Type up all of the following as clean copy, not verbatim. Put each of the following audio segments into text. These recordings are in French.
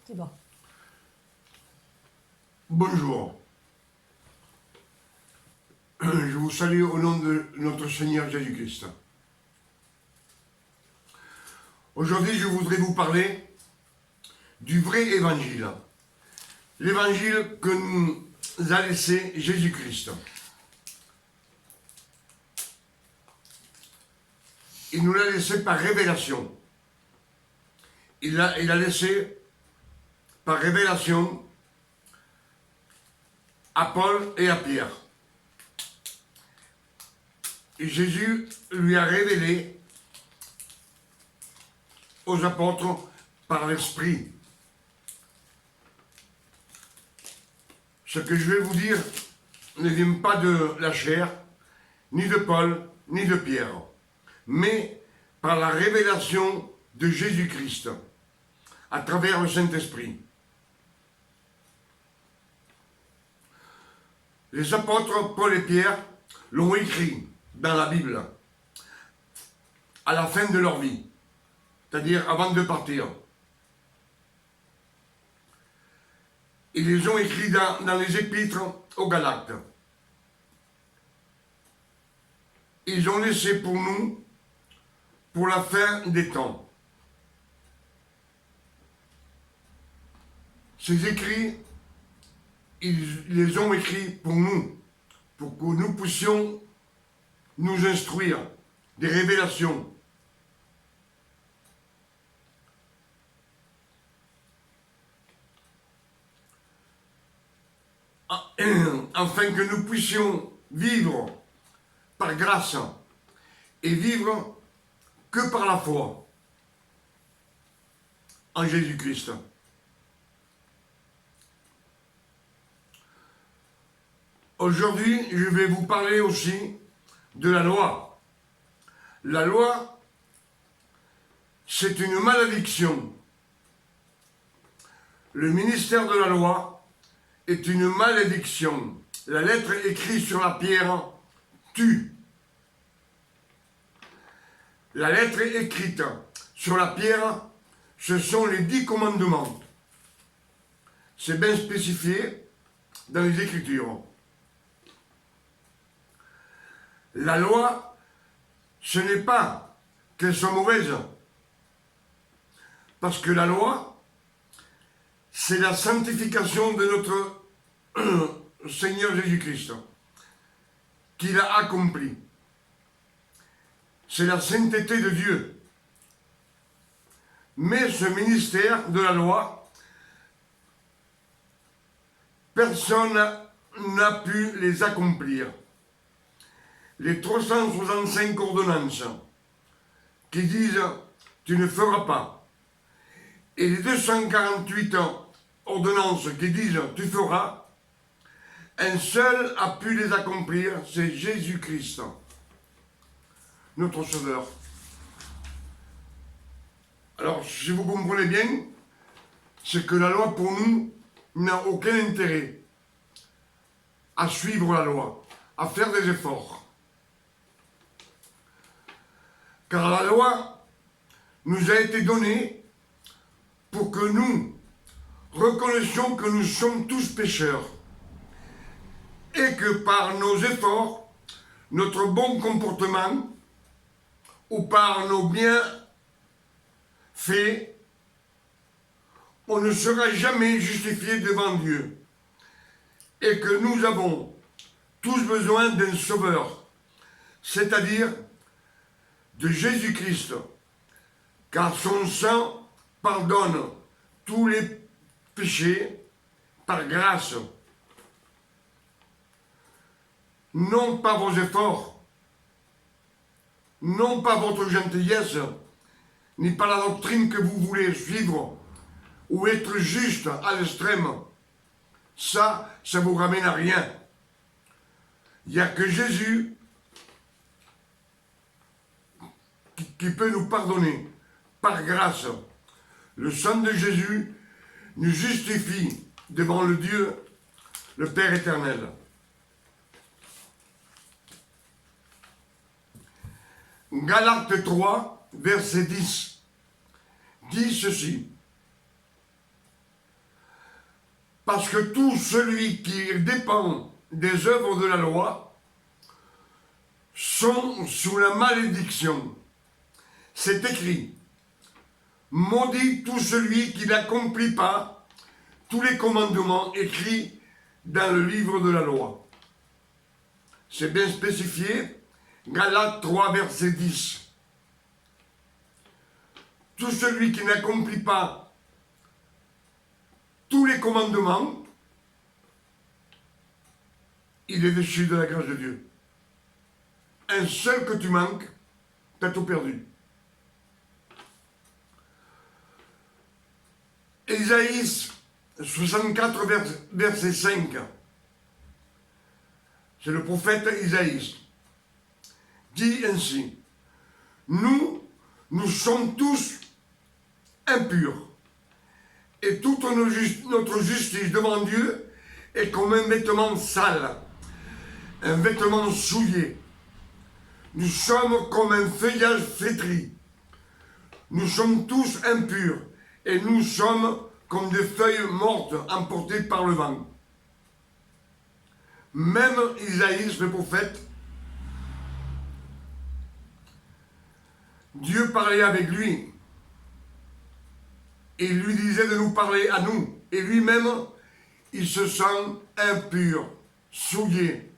C'est bon. Bonjour. Je vous salue au nom de notre Seigneur Jésus-Christ. Aujourd'hui, je voudrais vous parler du vrai évangile. L'évangile que nous a laissé Jésus-Christ. Il nous l'a laissé par révélation. Il a laissé par révélation à Paul et à Pierre. Et Jésus lui a révélé aux apôtres par l'Esprit. Ce que je vais vous dire ne vient pas de la chair, ni de Paul, ni de Pierre, mais par la révélation de Jésus-Christ, à travers le Saint-Esprit. Les apôtres Paul et Pierre l'ont écrit dans la Bible, à la fin de leur vie, c'est-à-dire avant de partir. Ils les ont écrits dans les épîtres aux Galates. Ils ont laissé pour nous, pour la fin des temps. Ces écrits, ils les ont écrits pour nous, pour que nous puissions nous instruire des révélations. Afin que nous puissions vivre par grâce et vivre que par la foi en Jésus-Christ. Aujourd'hui, je vais vous parler aussi de la loi. La loi, c'est une malédiction. Le ministère de la loi est une malédiction. La lettre écrite sur la pierre tue. La lettre écrite sur la pierre, ce sont les 10 commandements. C'est bien spécifié dans les Écritures. La loi, ce n'est pas qu'elle soit mauvaise. Parce que la loi, c'est la sanctification de notre Seigneur Jésus-Christ, qu'il a accompli. C'est la sainteté de Dieu. Mais ce ministère de la loi, personne n'a pu les accomplir. Les 365 ordonnances qui disent « tu ne feras pas » et les 248 ordonnances qui disent « tu feras », un seul a pu les accomplir, c'est Jésus-Christ, notre Sauveur. Alors, si vous comprenez bien, c'est que la loi pour nous n'a aucun intérêt à suivre la loi, à faire des efforts. Car la loi nous a été donnée pour que nous reconnaissions que nous sommes tous pécheurs et que par nos efforts, notre bon comportement ou par nos bienfaits, on ne sera jamais justifié devant Dieu et que nous avons tous besoin d'un sauveur, c'est-à-dire de Jésus-Christ, car son sang pardonne tous les péchés par grâce. Non pas vos efforts, non pas votre gentillesse, ni pas la doctrine que vous voulez suivre, ou être juste à l'extrême. Ça vous ramène à rien. Il n'y a que Jésus qui peut nous pardonner par grâce. Le sang de Jésus nous justifie devant le Dieu, le Père éternel. Galates 3, verset 10, dit ceci. Parce que tout celui qui dépend des œuvres de la loi sont sous la malédiction. C'est écrit, maudit tout celui qui n'accomplit pas tous les commandements écrits dans le livre de la loi. C'est bien spécifié, Galates 3, verset 10. Tout celui qui n'accomplit pas tous les commandements, il est déchu de la grâce de Dieu. Un seul que tu manques, tu as tout perdu. Ésaïe 64, verset 5. C'est le prophète Isaïe. Dit ainsi, nous sommes tous impurs, et toute notre justice devant Dieu est comme un vêtement sale, un vêtement souillé. Nous sommes comme un feuillage flétri. Nous sommes tous impurs, et nous sommes comme des feuilles mortes emportées par le vent. Même Isaïe, le prophète, Dieu parlait avec lui. Et il lui disait de nous parler à nous. Et lui-même, il se sent impur, souillé.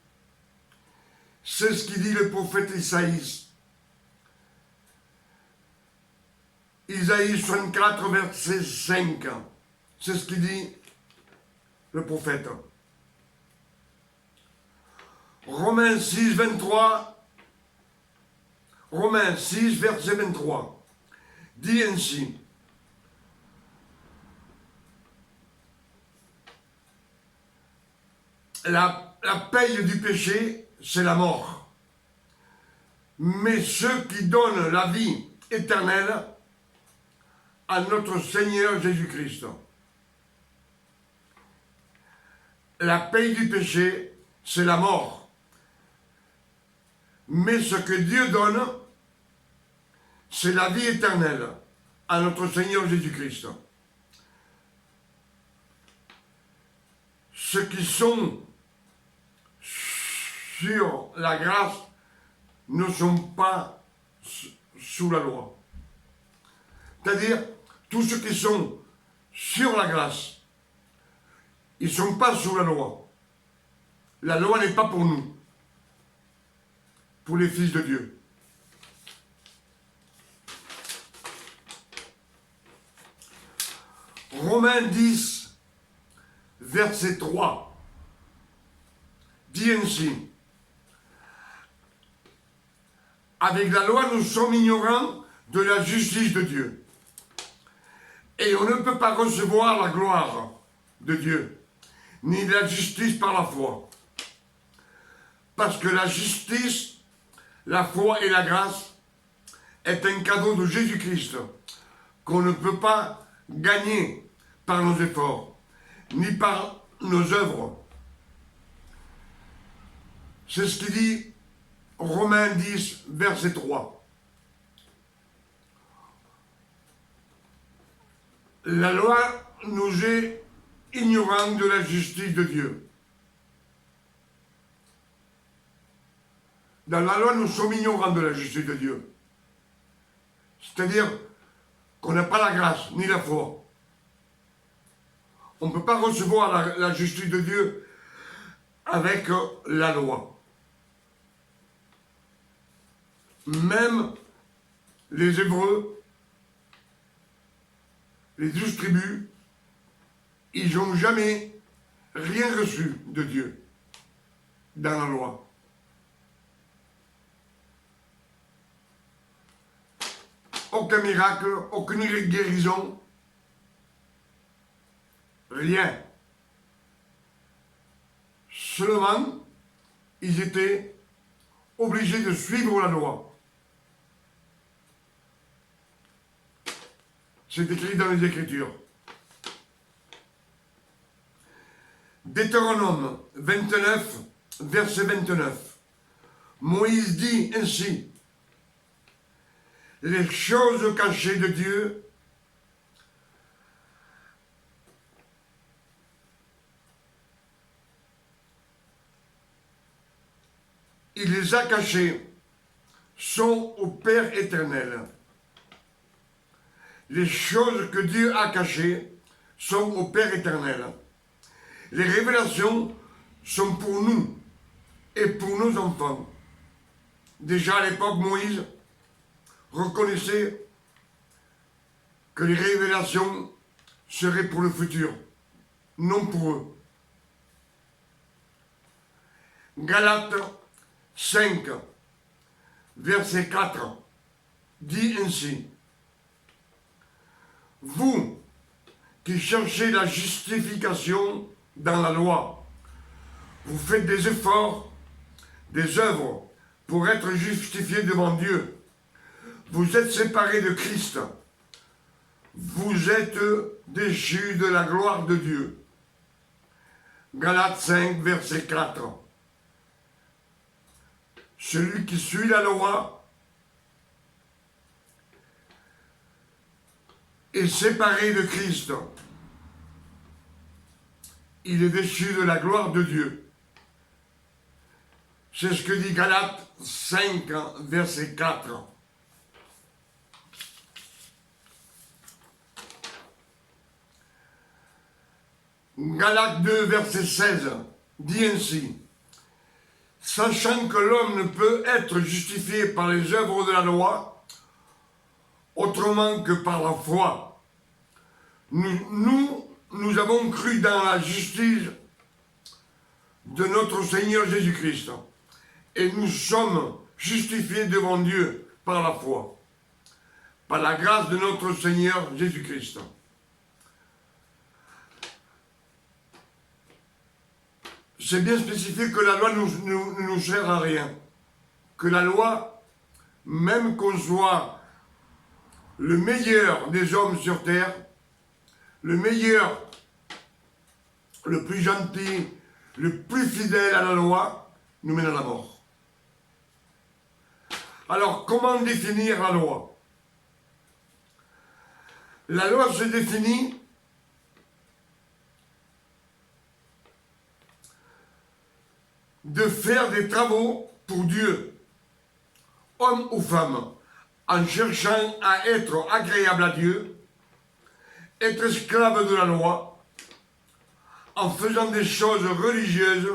C'est ce qu'il dit le prophète Isaïe. Isaïe 64, verset 5. C'est ce qu'il dit le prophète. Romains 6, 23. Romains 6, verset 23. Dit ainsi. La paye du péché, c'est la mort. Mais ceux qui donnent la vie éternelle à notre Seigneur Jésus-Christ. La paye du péché, c'est la mort. Mais ce que Dieu donne, c'est la vie éternelle à notre Seigneur Jésus-Christ. Ceux qui sont sur la grâce ne sont pas sous la loi. C'est-à-dire, tous ceux qui sont sur la grâce, ils ne sont pas sous la loi. La loi n'est pas pour nous, pour les fils de Dieu. Romains 10, verset 3, dit ainsi, avec la loi, nous sommes ignorants de la justice de Dieu. Et on ne peut pas recevoir la gloire de Dieu, ni la justice par la foi. Parce que la justice, la foi et la grâce est un cadeau de Jésus-Christ qu'on ne peut pas gagner par nos efforts, ni par nos œuvres. C'est ce qu'il dit Romains 10, verset 3. La loi nous est ignorante de la justice de Dieu. Dans la loi, nous sommes ignorants de la justice de Dieu. C'est-à-dire qu'on n'a pas la grâce, ni la foi. On ne peut pas recevoir la justice de Dieu avec la loi. Même les Hébreux, les 12 tribus, ils n'ont jamais rien reçu de Dieu dans la loi. Aucun miracle, aucune guérison, rien. Seulement, ils étaient obligés de suivre la loi. C'est écrit dans les Écritures. Deutéronome 29, verset 29. Moïse dit ainsi, les choses cachées de Dieu il les a cachés sont au Père éternel. Les choses que Dieu a cachées sont au Père éternel. Les révélations sont pour nous et pour nos enfants. Déjà à l'époque, Moïse reconnaissait que les révélations seraient pour le futur, non pour eux. Galates 5, verset 4, dit ainsi: vous qui cherchez la justification dans la loi, vous faites des efforts, des œuvres pour être justifiés devant Dieu. Vous êtes séparés de Christ. Vous êtes déchus de la gloire de Dieu. Galates 5, verset 4. Celui qui suit la loi est séparé de Christ. Il est déchu de la gloire de Dieu. C'est ce que dit Galates 5, verset 4. Galates 2, verset 16, dit ainsi: sachant que l'homme ne peut être justifié par les œuvres de la loi, autrement que par la foi. Nous avons cru dans la justice de notre Seigneur Jésus-Christ, et nous sommes justifiés devant Dieu par la foi, par la grâce de notre Seigneur Jésus-Christ. C'est bien spécifié que la loi ne nous sert à rien. Que la loi, même qu'on soit le meilleur des hommes sur terre, le meilleur, le plus gentil, le plus fidèle à la loi, nous mène à la mort. Alors, comment définir la loi? La loi se définit de faire des travaux pour Dieu, homme ou femme, en cherchant à être agréable à Dieu, être esclave de la loi, en faisant des choses religieuses,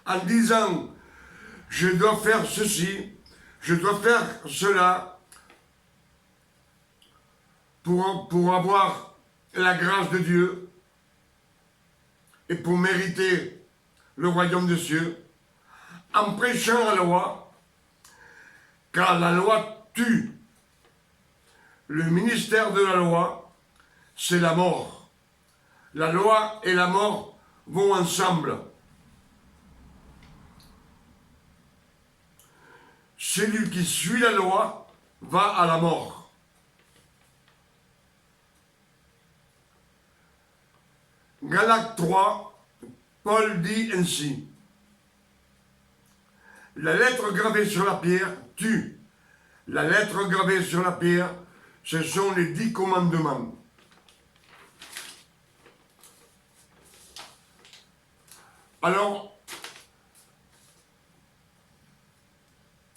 en disant « je dois faire ceci, je dois faire cela » pour avoir la grâce de Dieu et pour mériter le royaume des cieux, en prêchant la loi, car la loi tue. Le ministère de la loi, c'est la mort. La loi et la mort vont ensemble. Celui qui suit la loi va à la mort. Galates 3, Paul dit ainsi: la lettre gravée sur la pierre tue. La lettre gravée sur la pierre, ce sont les 10 commandements. Alors,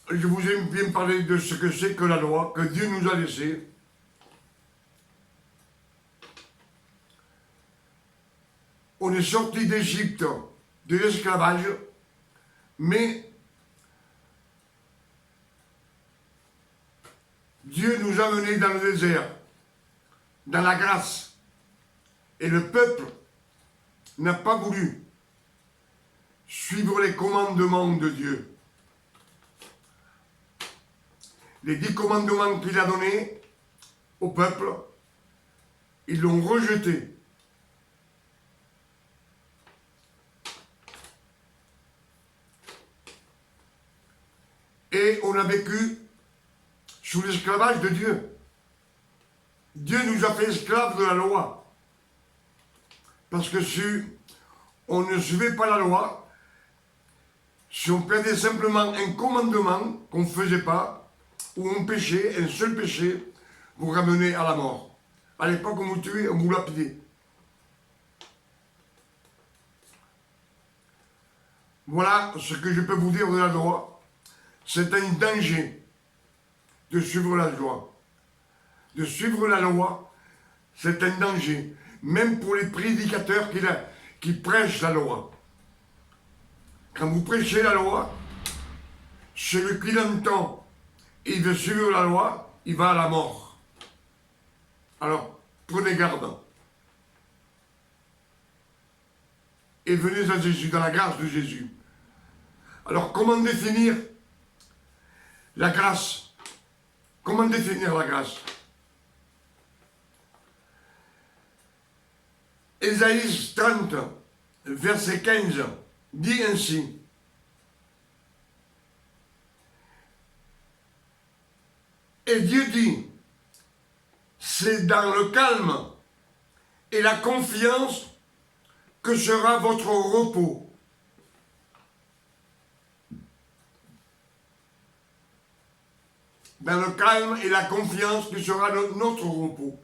je vous ai bien parlé de ce que c'est que la loi, que Dieu nous a laissée. On est sorti d'Égypte, de l'esclavage, mais Dieu nous a menés dans le désert, dans la grâce. Et le peuple n'a pas voulu suivre les commandements de Dieu. Les 10 commandements qu'il a donnés au peuple, ils l'ont rejeté. Et on a vécu sous l'esclavage de Dieu. Dieu nous a fait esclaves de la loi. Parce que si on ne suivait pas la loi, si on perdait simplement un commandement qu'on ne faisait pas, ou un péché, un seul péché, vous ramenez à la mort. À l'époque, on vous tuait, on vous lapidait. Voilà ce que je peux vous dire de la loi. C'est un danger de suivre la loi. De suivre la loi, c'est un danger. Même pour les prédicateurs qui prêchent la loi. Quand vous prêchez la loi, celui qui l'entend et il veut suivre la loi, il va à la mort. Alors, prenez garde. Et venez à Jésus, dans la grâce de Jésus. Alors, comment définir la grâce? Comment définir la grâce? Ésaïe 30, verset 15, dit ainsi. Et Dieu dit, c'est dans le calme et la confiance que sera votre repos. Dans le calme et la confiance que sera notre repos.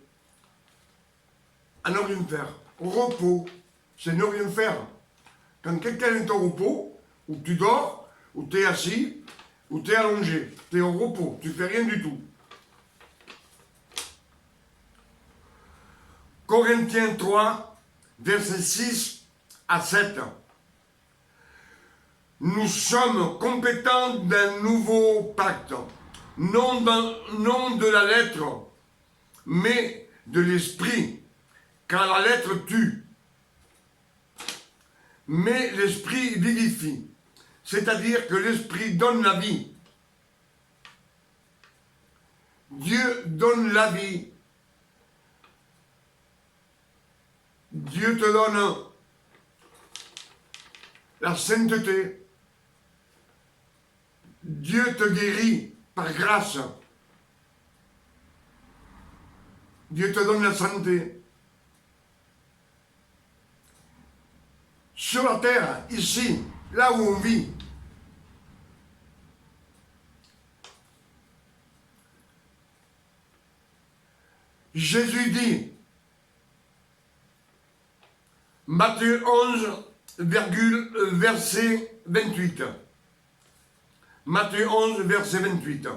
À ne rien faire. Repos, c'est ne rien faire. Quand quelqu'un est au repos, ou tu dors, ou tu es assis, ou tu es allongé, tu es au repos, tu ne fais rien du tout. Corinthiens 3, versets 6 à 7. Nous sommes compétents d'un nouveau pacte, non de la lettre, mais de l'esprit, car la lettre tue, mais l'esprit vivifie, c'est-à-dire que l'esprit donne la vie. Dieu donne la vie. Dieu te donne la sainteté. Dieu te guérit par grâce. Dieu te donne la santé. Sur la terre, ici, là où on vit, Jésus dit, Matthieu 11, verset 28. Matthieu 11, verset 28.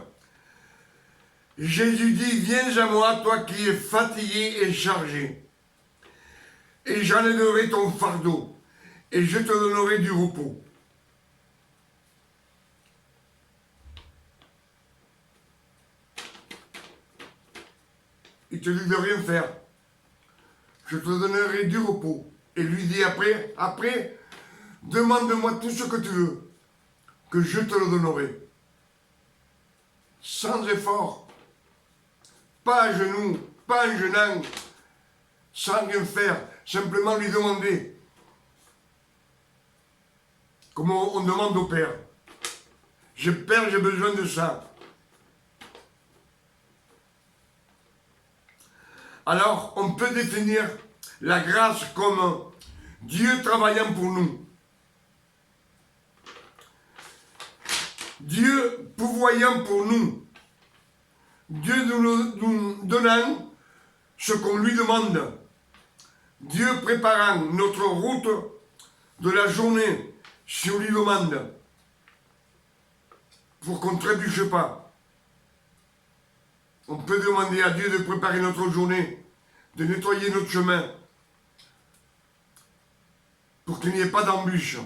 Jésus dit, viens à moi, toi qui es fatigué et chargé, et j'enlèverai ton fardeau, et je te donnerai du repos. Il te dit de rien faire. Je te donnerai du repos. Et lui dit après, demande-moi tout ce que tu veux, que je te le donnerai. Sans effort, pas à genoux, pas en genant, sans rien faire, simplement lui demander. Comme on demande au Père. Père, j'ai besoin de ça. Alors, on peut définir la grâce comme Dieu travaillant pour nous. Dieu pourvoyant pour nous. Dieu nous donnant ce qu'on lui demande. Dieu préparant notre route de la journée si on lui demande. Pour qu'on ne trébuche pas. On peut demander à Dieu de préparer notre journée, de nettoyer notre chemin, pour qu'il n'y ait pas d'embûche,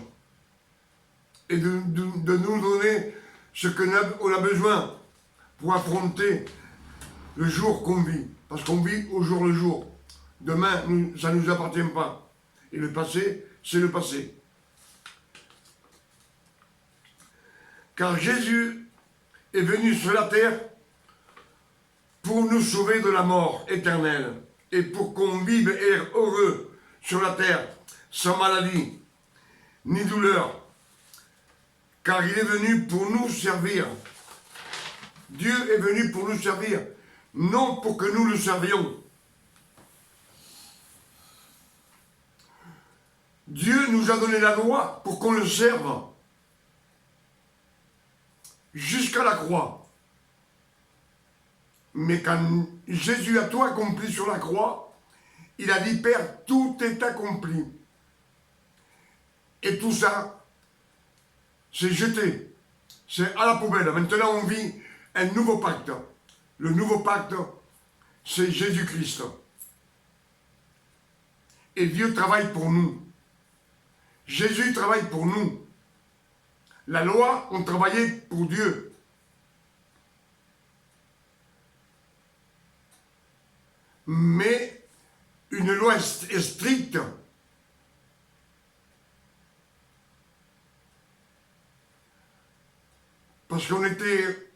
et de nous donner ce qu'on a besoin pour affronter le jour qu'on vit, parce qu'on vit au jour le jour. Demain, ça ne nous appartient pas. Et le passé, c'est le passé. Car Jésus est venu sur la terre pour nous sauver de la mort éternelle et pour qu'on vive et heureux sur la terre, sans maladie, ni douleur, car il est venu pour nous servir. Dieu est venu pour nous servir, non pour que nous le servions. Dieu nous a donné la loi pour qu'on le serve, jusqu'à la croix. Mais quand Jésus a tout accompli sur la croix, il a dit, Père, tout est accompli. Et tout ça, c'est jeté, c'est à la poubelle. Maintenant, on vit un nouveau pacte. Le nouveau pacte, c'est Jésus-Christ. Et Dieu travaille pour nous. Jésus travaille pour nous. La loi, on travaillait pour Dieu. Mais une loi est stricte. Parce qu'on était...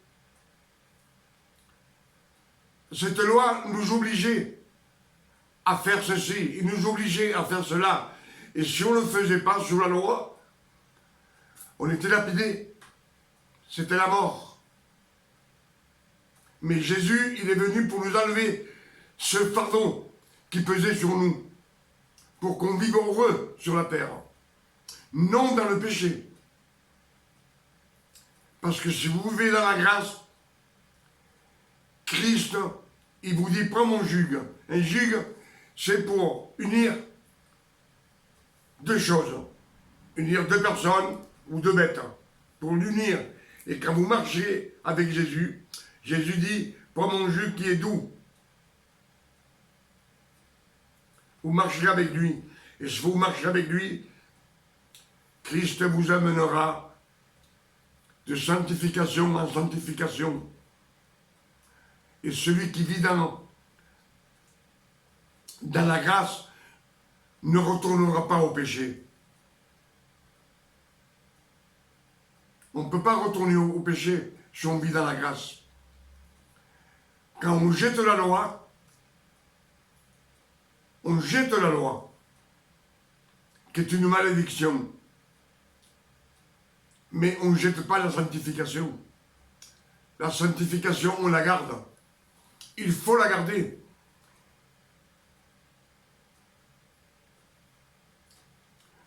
Cette loi nous obligeait à faire ceci, il nous obligeait à faire cela. Et si on ne le faisait pas sous la loi, on était lapidé. C'était la mort. Mais Jésus, il est venu pour nous enlever ce fardeau qui pesait sur nous, pour qu'on vive heureux sur la terre, non dans le péché. Parce que si vous vivez dans la grâce, Christ, il vous dit, prends mon juge. Un juge, c'est pour unir deux choses. Unir deux personnes ou deux bêtes. Pour l'unir. Et quand vous marchez avec Jésus, Jésus dit, prends mon juge qui est doux. Vous marcherez avec lui. Et si vous marchez avec lui, Christ vous amènera de sanctification en sanctification. Et celui qui vit dans la grâce ne retournera pas au péché. On ne peut pas retourner au péché si on vit dans la grâce. Quand on jette la loi, on jette la loi, qui est une malédiction. Mais on ne jette pas la sanctification. La sanctification, on la garde. Il faut la garder.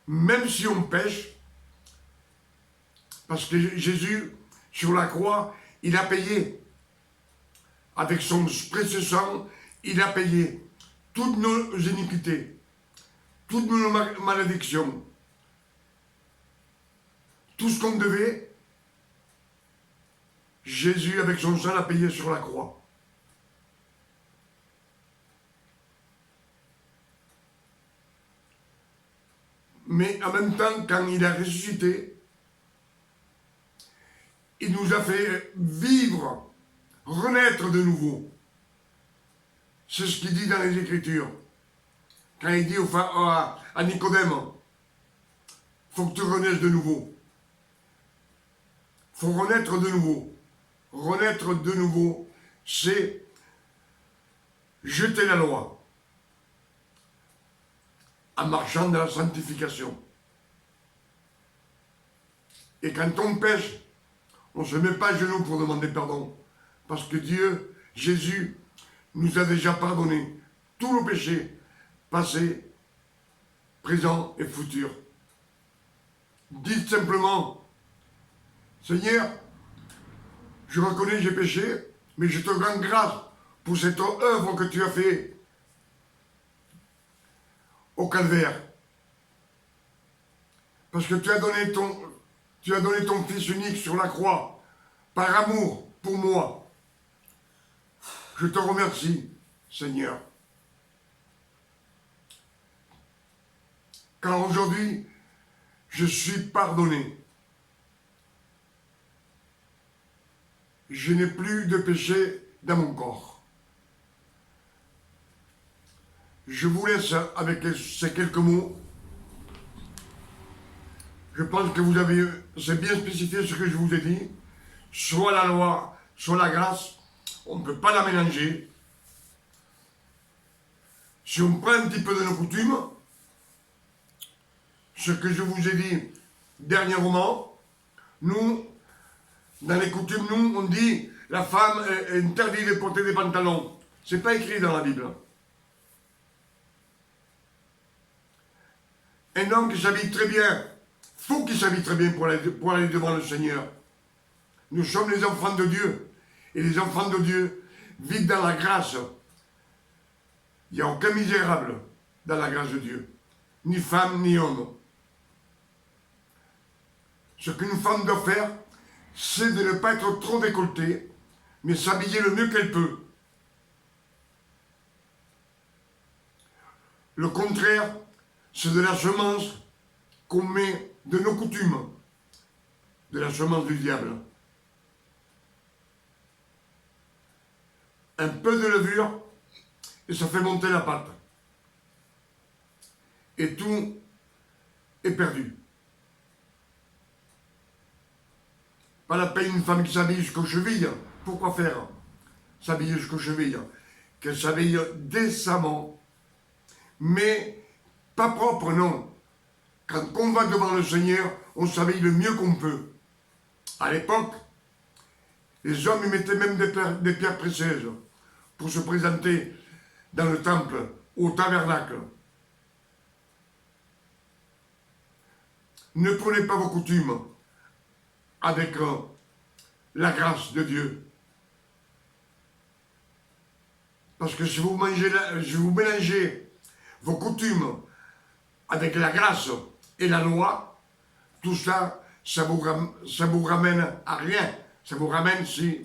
Même si on pêche, parce que Jésus, sur la croix, il a payé. Avec son précieux sang, il a payé toutes nos iniquités, toutes nos malédictions. Tout ce qu'on devait, Jésus, avec son sang, l'a payé sur la croix. Mais en même temps, quand il a ressuscité, il nous a fait vivre, renaître de nouveau. C'est ce qu'il dit dans les Écritures. Quand il dit à Nicodème, il faut que tu renaisses de nouveau. Il faut renaître de nouveau. Renaître de nouveau, c'est jeter la loi en marchant dans la sanctification. Et quand on pêche, on ne se met pas à genoux pour demander pardon. Parce que Dieu, Jésus, nous a déjà pardonné tous nos péchés, passés, présents et futurs. Dites simplement, Seigneur, je reconnais que j'ai péché, mais je te rends grâce pour cette œuvre que tu as faite au calvaire. Parce que tu as donné ton Fils unique sur la croix, par amour pour moi. Je te remercie, Seigneur. Car aujourd'hui, je suis pardonné. Je n'ai plus de péché dans mon corps. Je vous laisse avec ces quelques mots. Je pense que vous avez, c'est bien spécifié ce que je vous ai dit. Soit la loi, soit la grâce, on ne peut pas la mélanger. Si on prend un petit peu de nos coutumes, ce que je vous ai dit dernièrement, nous, dans les coutumes, nous, on dit la femme est interdite de porter des pantalons. C'est pas écrit dans la Bible. Un homme qui s'habille très bien, faut qu'il s'habille très bien pour aller devant le Seigneur. Nous sommes les enfants de Dieu. Et les enfants de Dieu vivent dans la grâce. Il n'y a aucun misérable dans la grâce de Dieu. Ni femme, ni homme. Ce qu'une femme doit faire, c'est de ne pas être trop décolletée, mais s'habiller le mieux qu'elle peut. Le contraire, c'est de la semence qu'on met de nos coutumes, de la semence du diable. Un peu de levure et ça fait monter la pâte. Et tout est perdu. Pas la peine une femme qui s'habille jusqu'aux chevilles. Pourquoi faire s'habiller jusqu'aux chevilles? Qu'elle s'habille décemment, mais pas propre, non. Quand on va devant le Seigneur, on s'habille le mieux qu'on peut. À l'époque, les hommes y mettaient même des pierres précieuses pour se présenter dans le temple, au tabernacle. Ne prenez pas vos coutumes avec la grâce de Dieu. Parce que si vous mélangez vos coutumes avec la grâce et la loi, tout ça, ça vous ramène à rien. Ça vous ramène, si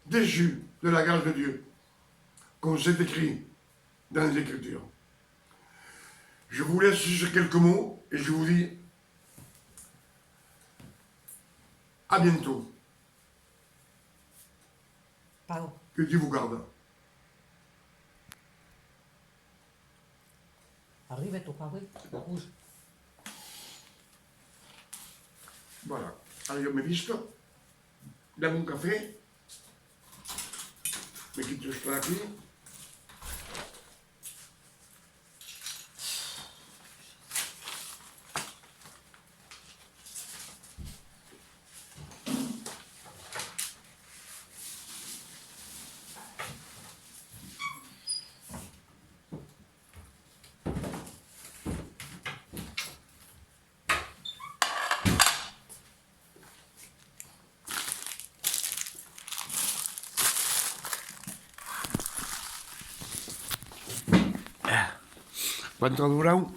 déchu de la grâce de Dieu, comme c'est écrit dans les Écritures. Je vous laisse sur quelques mots et je vous dis à bientôt. Pardon. Que Dieu vous garde. Arrive au carré, rouge. Voilà. Allez, yo me visto. Dame un café. Me quito esto de aquí. ¿Cuánto ha durado?